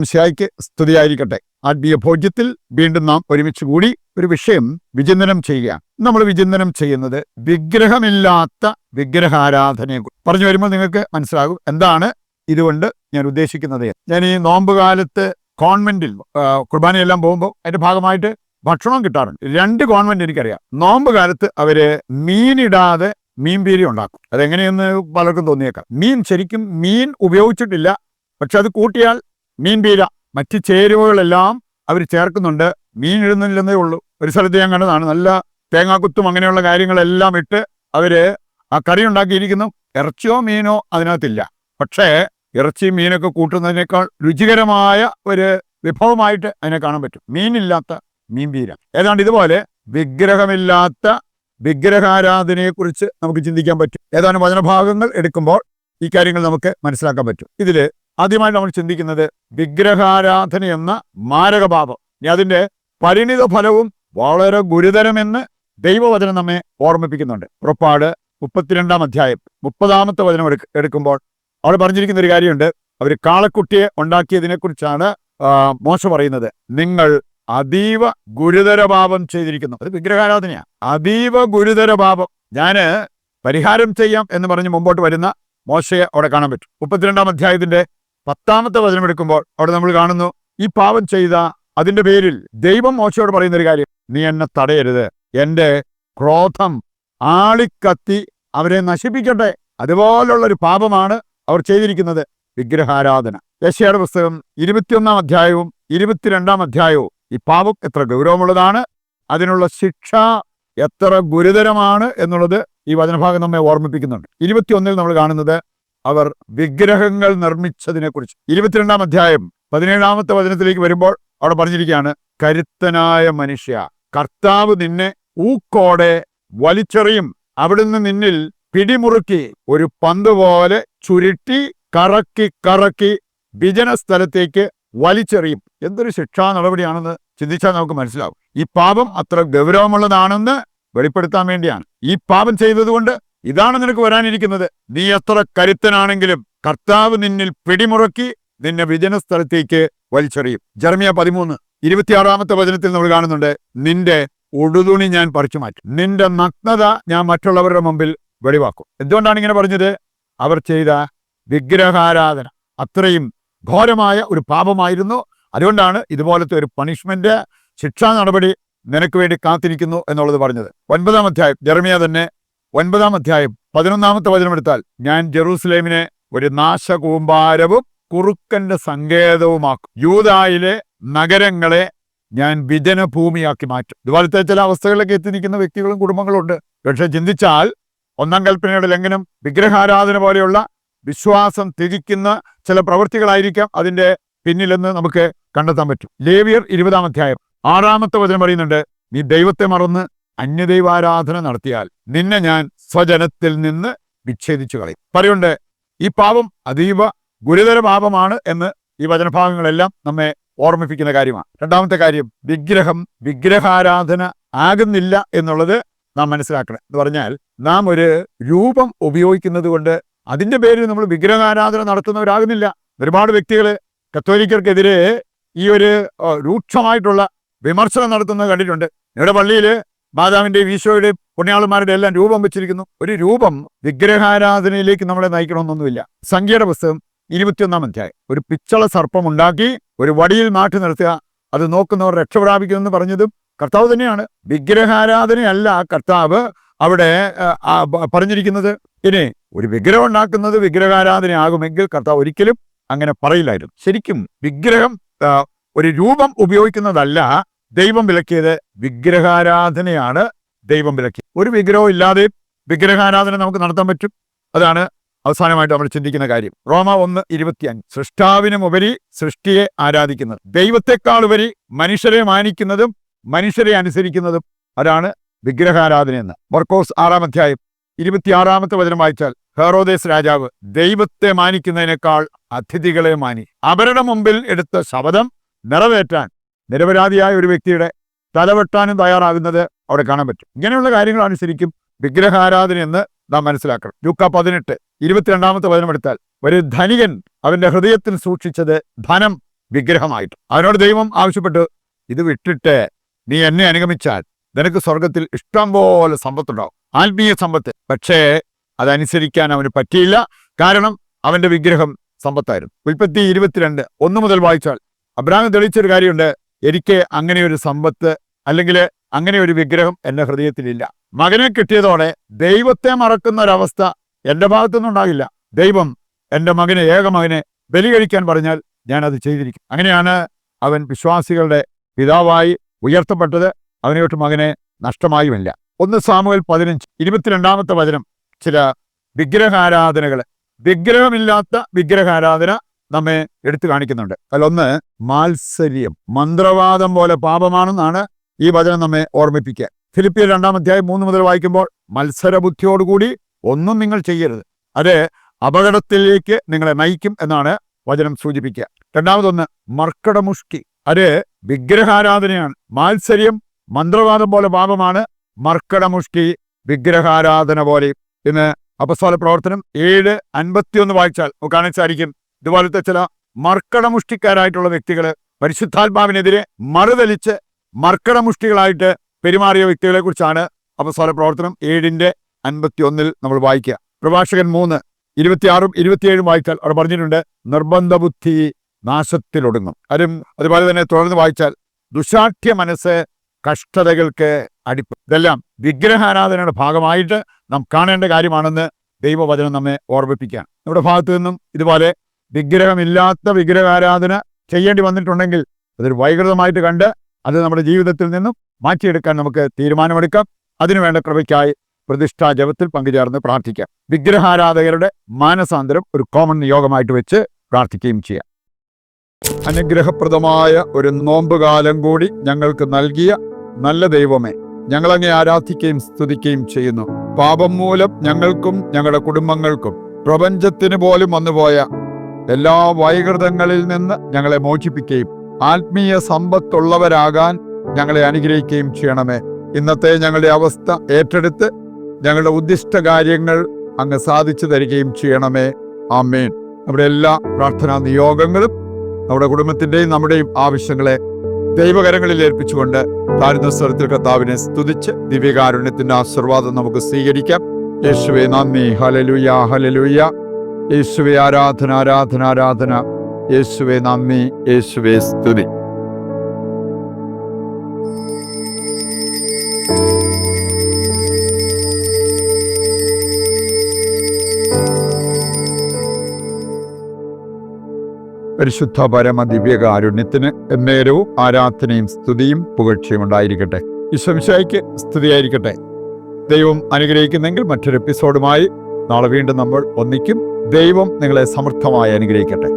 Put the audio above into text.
മിശിഹായ്ക്ക് സ്തുതിയായിരിക്കട്ടെ. ആത്മീയ ഭോജ്യത്തിൽ വീണ്ടും നാം ഒരുമിച്ച് കൂടി ഒരു വിഷയം വിചിന്തനം ചെയ്യുകയാണ്. നമ്മൾ വിചിന്തനം ചെയ്യുന്നത് വിഗ്രഹമില്ലാത്ത വിഗ്രഹാരാധനയെ പറഞ്ഞു വരുമ്പോൾ നിങ്ങൾക്ക് മനസ്സിലാകും എന്താണ് ഇതുകൊണ്ട് ഞാൻ ഉദ്ദേശിക്കുന്നത്. ഞാൻ ഈ നോമ്പ് കാലത്ത് കോൺവെന്റിൽ കുർബാനയെല്ലാം പോകുമ്പോൾ അതിന്റെ ഭാഗമായിട്ട് ഭക്ഷണം കിട്ടാറുണ്ട്. 2 കോൺവെന്റ് എനിക്കറിയാം. നോമ്പ് കാലത്ത് അവര് മീനിടാതെ മീൻപീരി ഉണ്ടാക്കും. അതെങ്ങനെയെന്ന് പലർക്കും തോന്നിയേക്കാം. ശരിക്കും മീൻ ഉപയോഗിച്ചിട്ടില്ല, പക്ഷെ അത് കൂട്ടിയാൽ മീൻപീര മറ്റ് ചേരുവകളെല്ലാം അവർ ചേർക്കുന്നുണ്ട്. മീൻ ഇടുന്നില്ലെന്നേ ഉള്ളൂ. ഒരു സ്ഥലത്ത് ഞാൻ കണ്ടതാണ്. നല്ല തേങ്ങാക്കുത്തും അങ്ങനെയുള്ള കാര്യങ്ങളെല്ലാം ഇട്ട് അവര് ആ കറി ഉണ്ടാക്കിയിരിക്കുന്നു. ഇറച്ചിയോ മീനോ അതിനകത്തില്ല. പക്ഷേ ഇറച്ചിയും മീനൊക്കെ കൂട്ടുന്നതിനേക്കാൾ രുചികരമായ ഒരു വിഭവമായിട്ട് അതിനെ കാണാൻ പറ്റും. മീനില്ലാത്ത മീൻപീര. ഏതാണ്ട് ഇതുപോലെ വിഗ്രഹമില്ലാത്ത വിഗ്രഹാരാധനയെക്കുറിച്ച് നമുക്ക് ചിന്തിക്കാൻ പറ്റും. ഏതാനും വചനഭാഗങ്ങൾ എടുക്കുമ്പോൾ ഈ കാര്യങ്ങൾ നമുക്ക് മനസ്സിലാക്കാൻ പറ്റും. ഇതില് ആദ്യമായിട്ട് നമ്മൾ ചിന്തിക്കുന്നത് വിഗ്രഹാരാധന എന്ന മാരകപാപം. അതിന്റെ പരിണിത ഫലവും വളരെ ഗുരുതരമെന്ന് ദൈവവചനം നമ്മെ ഓർമ്മിപ്പിക്കുന്നുണ്ട്. പുറപ്പാട് 32-ാം അധ്യായം 30-ാമത്തെ വചനം എടുക്കുമ്പോൾ അവിടെ പറഞ്ഞിരിക്കുന്ന ഒരു കാര്യമുണ്ട്. അവർ കാളക്കുട്ടിയെ ഉണ്ടാക്കിയതിനെ കുറിച്ചാണ് മോശ പറയുന്നത്. നിങ്ങൾ അതീവ ഗുരുതര പാപം ചെയ്തിരിക്കുന്നു. അത് വിഗ്രഹാരാധനയാണ്. അതീവ ഗുരുതര പാപം. ഞാന് പരിഹാരം ചെയ്യാം എന്ന് പറഞ്ഞ് മുമ്പോട്ട് വരുന്ന മോശയെ അവിടെ കാണാൻ പറ്റും. 32-ാം അധ്യായത്തിന്റെ 10-ാമത്തെ വചനം എടുക്കുമ്പോൾ അവിടെ നമ്മൾ കാണുന്നു, ഈ പാപം ചെയ്ത അതിന്റെ പേരിൽ ദൈവം മോശയോട് പറയുന്ന ഒരു കാര്യം, നീ എന്നെ തടയരുത്, എന്റെ ക്രോധം ആളിക്കത്തി അവരെ നശിപ്പിക്കട്ടെ. അതുപോലുള്ളൊരു പാപമാണ് അവർ ചെയ്തിരിക്കുന്നത്, വിഗ്രഹാരാധന. യെശയ്യായുടെ പുസ്തകം 21-ാം അധ്യായവും 22-ാം അധ്യായവും ഈ പാപം എത്ര ഗൗരവമുള്ളതാണ്, അതിനുള്ള ശിക്ഷ എത്ര ഗുരുതരമാണ് എന്നുള്ളത് ഈ വചനഭാഗം നമ്മെ ഓർമ്മിപ്പിക്കുന്നുണ്ട്. 21-ൽ നമ്മൾ കാണുന്നത് അവർ വിഗ്രഹങ്ങൾ നിർമ്മിച്ചതിനെ കുറിച്ച്. 22-ാം അധ്യായം 17-ാമത്തെ വചനത്തിലേക്ക് വരുമ്പോൾ അവിടെ പറഞ്ഞിരിക്കുകയാണ്, കരുത്തനായ മനുഷ്യ, കർത്താവ് നിന്നെ ഊക്കോടെ വലിച്ചെറിയും, അവിടുന്ന് നിന്നിൽ പിടിമുറുക്കി ഒരു പന്ത് പോലെ ചുരുട്ടി കറക്കി കറക്കി വിജന സ്ഥലത്തേക്ക് വലിച്ചെറിയും. എന്തൊരു ശിക്ഷാ നടപടിയാണെന്ന് ചിന്തിച്ചാൽ നമുക്ക് മനസ്സിലാവും. ഈ പാപം അത്ര ഗൗരവമുള്ളതാണെന്ന് വെളിപ്പെടുത്താൻ വേണ്ടിയാണ്. ഈ പാപം ചെയ്തതുകൊണ്ട് ഇതാണ് നിനക്ക് വരാനിരിക്കുന്നത്. നീ എത്ര കരുത്തനാണെങ്കിലും കർത്താവ് നിന്നിൽ പിടിമുറക്കി നിന്നെ വിജന സ്ഥലത്തേക്ക് വലിച്ചെറിയും. ജെറമ്യാ 13-26-ാമത്തെ വചനത്തിൽ നമ്മൾ കാണുന്നുണ്ട്, നിന്റെ ഉടുതുണി ഞാൻ പറിച്ചു മാറ്റും, നിന്റെ നഗ്നത ഞാൻ മറ്റുള്ളവരുടെ മുമ്പിൽ വെളിവാക്കും. എന്തുകൊണ്ടാണ് ഇങ്ങനെ പറഞ്ഞത്? അവർ ചെയ്ത വിഗ്രഹാരാധന അത്രയും ഘോരമായ ഒരു പാപമായിരുന്നു. അതുകൊണ്ടാണ് ഇതുപോലത്തെ ഒരു പണിഷ്മെന്റ്, ശിക്ഷാ നടപടി നിനക്ക് വേണ്ടി കാത്തിരിക്കുന്നു എന്നുള്ളത് പറഞ്ഞത്. 9-ാം അധ്യായം ജെറമ്യാ തന്നെ 9-ാം അധ്യായം 11-ാമത്തെ വചനം എടുത്താൽ, ഞാൻ ജെറൂസലേമിനെ ഒരു നാശകൂമ്പാരവും കുറുക്കന്റെ സങ്കേതവുമാക്കും, യൂദായിലെ നഗരങ്ങളെ ഞാൻ വിജനഭൂമിയാക്കി മാറ്റും. ഇതുപോലത്തെ ചില അവസ്ഥകളിലേക്ക് എത്തി നിൽക്കുന്ന വ്യക്തികളും കുടുംബങ്ങളും ഉണ്ട്. പക്ഷെ ചിന്തിച്ചാൽ 1-ാം കൽപ്പനയുടെ ലംഘനം, വിഗ്രഹാരാധന പോലെയുള്ള വിശ്വാസം ത്യജിക്കുന്ന ചില പ്രവൃത്തികളായിരിക്കാം അതിന്റെ പിന്നിലെന്ന് നമുക്ക് കണ്ടെത്താൻ പറ്റും. ലേവ്യർ 20-ാം അധ്യായം 6-ാമത്തെ വചനം പറയുന്നുണ്ട്, നീ ദൈവത്തെ മറന്ന് അന്യദൈവാരാധന നടത്തിയാൽ നിന്നെ ഞാൻ സ്വജനത്തിൽ നിന്ന് വിച്ഛേദിച്ചു കളയും. പറയുണ്ട് ഈ പാപം അതീവ ഗുരുതര പാപമാണ് എന്ന് ഈ വചനഭാഗങ്ങളെല്ലാം നമ്മെ ഓർമ്മിപ്പിക്കുന്ന കാര്യമാണ്. 2-ാമത്തെ കാര്യം, വിഗ്രഹാരാധന ആകുന്നില്ല എന്നുള്ളത് നാം മനസ്സിലാക്കണം. എന്ന് പറഞ്ഞാൽ നാം ഒരു രൂപം ഉപയോഗിക്കുന്നത് കൊണ്ട് അതിന്റെ പേരിൽ നമ്മൾ വിഗ്രഹാരാധന നടത്തുന്നവരാകുന്നില്ല. ഒരുപാട് വ്യക്തികൾ കത്തോലിക്കർക്കെതിരെ ഈ ഒരു രൂക്ഷമായിട്ടുള്ള വിമർശനം നടത്തുന്നത് കണ്ടിട്ടുണ്ട്. നിങ്ങളുടെ പള്ളിയിൽ മാതാവിന്റെയും ഈശോയുടെയും പുണ്യാളന്മാരുടെ എല്ലാം രൂപം വെച്ചിരിക്കുന്നു. ഒരു രൂപം വിഗ്രഹാരാധനയിലേക്ക് നമ്മളെ നയിക്കണമെന്നൊന്നുമില്ല. സംഖ്യയുടെ പുസ്തകം 21-ാം അധ്യായം, ഒരു പിച്ചള സർപ്പം ഉണ്ടാക്കി ഒരു വടിയിൽ മാറ്റി നിർത്തുക, അത് നോക്കുന്നവർ രക്ഷപ്രാപിക്കുമെന്ന് പറഞ്ഞതും കർത്താവ് തന്നെയാണ്. വിഗ്രഹാരാധനയല്ല കർത്താവ് അവിടെ പറഞ്ഞിരിക്കുന്നത്. ഇനി ഒരു വിഗ്രഹം ഉണ്ടാക്കുന്നത് വിഗ്രഹാരാധനയാകുമെങ്കിൽ കർത്താവ് ഒരിക്കലും അങ്ങനെ പറയില്ലായിരുന്നു. ശരിക്കും വിഗ്രഹം ഒരു രൂപം ഉപയോഗിക്കുന്നതല്ല ദൈവം വിലക്കിയത്, വിഗ്രഹാരാധനയാണ് ദൈവം വിലക്കിയത്. ഒരു വിഗ്രഹവും ഇല്ലാതെ വിഗ്രഹാരാധന നമുക്ക് നടത്താൻ പറ്റും. അതാണ് അവസാനമായിട്ട് നമ്മൾ ചിന്തിക്കുന്ന കാര്യം. റോമ 1:25, സൃഷ്ടാവിനും ഉപരി സൃഷ്ടിയെ ആരാധിക്കുന്നത്, ദൈവത്തെക്കാൾ ഉപരി മനുഷ്യരെ മാനിക്കുന്നതും മനുഷ്യരെ അനുസരിക്കുന്നതും അതാണ് വിഗ്രഹാരാധനയെന്ന്. മർക്കോസ് 6-ാം അധ്യായം 26-ാമത്തെ വചനം വായിച്ചാൽ, ഹെറോദേസ് രാജാവ് ദൈവത്തെ മാനിക്കുന്നതിനേക്കാൾ അതിഥികളെ മാനി, അവരുടെ മുമ്പിൽ എടുത്ത ശപഥം നിറവേറ്റാൻ നിരപരാധിയായ ഒരു വ്യക്തിയുടെ തലവെട്ടാനും തയ്യാറാകുന്നത് അവിടെ കാണാൻ പറ്റും. ഇങ്ങനെയുള്ള കാര്യങ്ങൾ അനുസരിക്കും വിഗ്രഹാരാധന എന്ന് നാം മനസ്സിലാക്കണം. ലൂക്കാ 18:22-ാമത്തെ വചനം എടുത്താൽ, ഒരു ധനികൻ അവന്റെ ഹൃദയത്തിൽ സൂക്ഷിച്ചത് ധനം വിഗ്രഹമായിട്ട്. അവനോട് ദൈവം ആവശ്യപ്പെട്ടു, ഇത് വിട്ടിട്ട് നീ എന്നെ അനുഗമിച്ചാൽ നിനക്ക് സ്വർഗത്തിൽ ഇഷ്ടം പോലെ സമ്പത്തുണ്ടാവും, ആത്മീയ സമ്പത്ത്. പക്ഷേ അതനുസരിക്കാൻ അവന് പറ്റിയില്ല. കാരണം അവന്റെ വിഗ്രഹം സമ്പത്തായിരുന്നു. ഉൽപ്പത്തി 22:1 മുതൽ വായിച്ചാൽ അബ്രാഹാം തെളിയിച്ചൊരു കാര്യമുണ്ട്, എനിക്ക് അങ്ങനെ ഒരു സമ്പത്ത് അല്ലെങ്കിൽ അങ്ങനെ ഒരു വിഗ്രഹം എന്റെ ഹൃദയത്തിലില്ല. മകനെ കിട്ടിയതോടെ ദൈവത്തെ മറക്കുന്ന ഒരവസ്ഥ എന്റെ ഭാഗത്തുനിന്നും ഉണ്ടാകില്ല. ദൈവം എന്റെ മകനെ, ഏക മകനെ ബലി കഴിക്കാൻ പറഞ്ഞാൽ ഞാൻ അത് ചെയ്തിരിക്കും. അങ്ങനെയാണ് അവൻ വിശ്വാസികളുടെ പിതാവായി ഉയർത്തപ്പെട്ടത്. അവനൊട്ട് മകനെ നഷ്ടമായുമില്ല. 1 സാമുവേൽ 15:22 വചനം ചില വിഗ്രഹാരാധനകൾ, വിഗ്രഹമില്ലാത്ത വിഗ്രഹാരാധന നമ്മെ എടുത്തു കാണിക്കുന്നുണ്ട്. അതിലൊന്ന് മാത്സര്യം, മന്ത്രവാദം പോലെ പാപമാണെന്നാണ് ഈ വചനം നമ്മെ ഓർമ്മിപ്പിക്കുക. ഫിലിപ്പിയർ 2-ാം-അധ്യായം 3 മുതൽ വായിക്കുമ്പോൾ മത്സരബുദ്ധിയോടുകൂടി ഒന്നും നിങ്ങൾ ചെയ്യരുത്, അത് അപകടത്തിലേക്ക് നിങ്ങളെ നയിക്കും എന്നാണ് വചനം സൂചിപ്പിക്കുക. രണ്ടാമതൊന്ന് മർക്കടമുഷ്ടി, അത് വിഗ്രഹാരാധനയാണ്. മാത്സര്യം മന്ത്രവാദം പോലെ പാപമാണ്, മർക്കടമുഷ്ടി വിഗ്രഹാരാധന പോലെ. ഇന്ന് അപ്പസ്തോല പ്രവർത്തനം 7:51 വായിച്ചാൽ നമുക്ക് കാണാൻ സാധിക്കും, ഇതുപോലത്തെ ചില മർക്കടമുഷ്ടിക്കാരായിട്ടുള്ള വ്യക്തികൾ പരിശുദ്ധാത്മാവിനെതിരെ മറുതലിച്ച് മർക്കടമുഷ്ടികളായിട്ട് പെരുമാറിയ വ്യക്തികളെ കുറിച്ചാണ് അപ്പസ്തോല പ്രവർത്തനം 7:51 നമ്മൾ വായിക്കുക. പ്രഭാഷകൻ 3:26-27 വായിച്ചാൽ അവിടെ പറഞ്ഞിട്ടുണ്ട്, നിർബന്ധ ബുദ്ധി നാശത്തിലൊടുങ്ങും. അതുപോലെ തന്നെ തുടർന്ന് വായിച്ചാൽ ദുശാഠ്യ മനസ്സ് കഷ്ടതകൾക്ക് അടിപ്പ്. ഇതെല്ലാം വിഗ്രഹാരാധനയുടെ ഭാഗമായിട്ട് നാം കാണേണ്ട കാര്യമാണെന്ന് ദൈവവചനം നമ്മെ ഓർമ്മിപ്പിക്കുകയാണ്. നമ്മുടെ ഭാഗത്തു നിന്നും ഇതുപോലെ വിഗ്രഹമില്ലാത്ത വിഗ്രഹാരാധന ചെയ്യേണ്ടി വന്നിട്ടുണ്ടെങ്കിൽ അതൊരു വൈകൃതമായിട്ട് കണ്ട് അത് നമ്മുടെ ജീവിതത്തിൽ നിന്നും മാറ്റിയെടുക്കാൻ നമുക്ക് തീരുമാനമെടുക്കാം. അതിനുവേണ്ട കൃപയ്ക്കായി പ്രതിഷ്ഠാ ജപത്തിൽ പങ്കുചേർന്ന് പ്രാർത്ഥിക്കാം. വിഗ്രഹാരാധകരുടെ മാനസാന്തരം ഒരു കോമൺ യോഗമായിട്ട് വെച്ച് പ്രാർത്ഥിക്കുകയും ചെയ്യാം. അനുഗ്രഹപ്രദമായ ഒരു നോമ്പുകാലം കൂടി ഞങ്ങൾക്ക് നൽകിയ നല്ല ദൈവമേ, ഞങ്ങളങ്ങെ ആരാധിക്കുകയും സ്തുതിക്കുകയും ചെയ്യുന്നു. പാപം മൂലം ഞങ്ങൾക്കും ഞങ്ങളുടെ കുടുംബങ്ങൾക്കും പ്രപഞ്ചത്തിന് പോലും വന്നുപോയ എല്ലാ വൈകൃതങ്ങളിൽ നിന്ന് ഞങ്ങളെ മോചിപ്പിക്കുകയും ആത്മീയ സമ്പത്തുള്ളവരാകാൻ ഞങ്ങളെ അനുഗ്രഹിക്കുകയും ചെയ്യണമേ. ഇന്നത്തെ ഞങ്ങളുടെ അവസ്ഥ ഏറ്റെടുത്ത് ഞങ്ങളുടെ ഉദ്ദിഷ്ട കാര്യങ്ങൾ അങ്ങ് സാധിച്ചു തരികയും ചെയ്യണമേ. ആമേൻ. നമ്മുടെ എല്ലാ പ്രാർത്ഥനാ നിയോഗങ്ങളും നമ്മുടെ കുടുംബത്തിൻ്റെയും നമ്മുടെയും ആവശ്യങ്ങളെ ദൈവകരങ്ങളിൽ ഏൽപ്പിച്ചുകൊണ്ട് താഴ്ന്ന സ്വരത്തിൽ കർത്താവിനെ സ്തുതിച്ച് ദിവ്യകാരുണ്യത്തിന്റെ ആശീർവാദം നമുക്ക് സ്വീകരിക്കാം. യേശുവേ നന്ദി, ഹല്ലേലൂയ ഹല്ലേലൂയ. യേശുവേ ആരാധന ആരാധന ആരാധന. യേശുവേ നന്ദി, യേശുവേ സ്തുതി. പരിശുദ്ധ പരമ ദിവ്യകാരുണ്യത്തിന് എന്നേരവും ആരാധനയും സ്തുതിയും പുകഴ്ചയും ഉണ്ടായിരിക്കട്ടെ. ഈശോമിശിഹായ്ക്ക് സ്തുതിയായിരിക്കട്ടെ. ദൈവം അനുഗ്രഹിക്കുന്നെങ്കിൽ മറ്റൊരു എപ്പിസോഡുമായി നാളെ വീണ്ടും നമ്മൾ ഒന്നിക്കും. ദൈവം നിങ്ങളെ സമൃദ്ധമായി അനുഗ്രഹിക്കട്ടെ.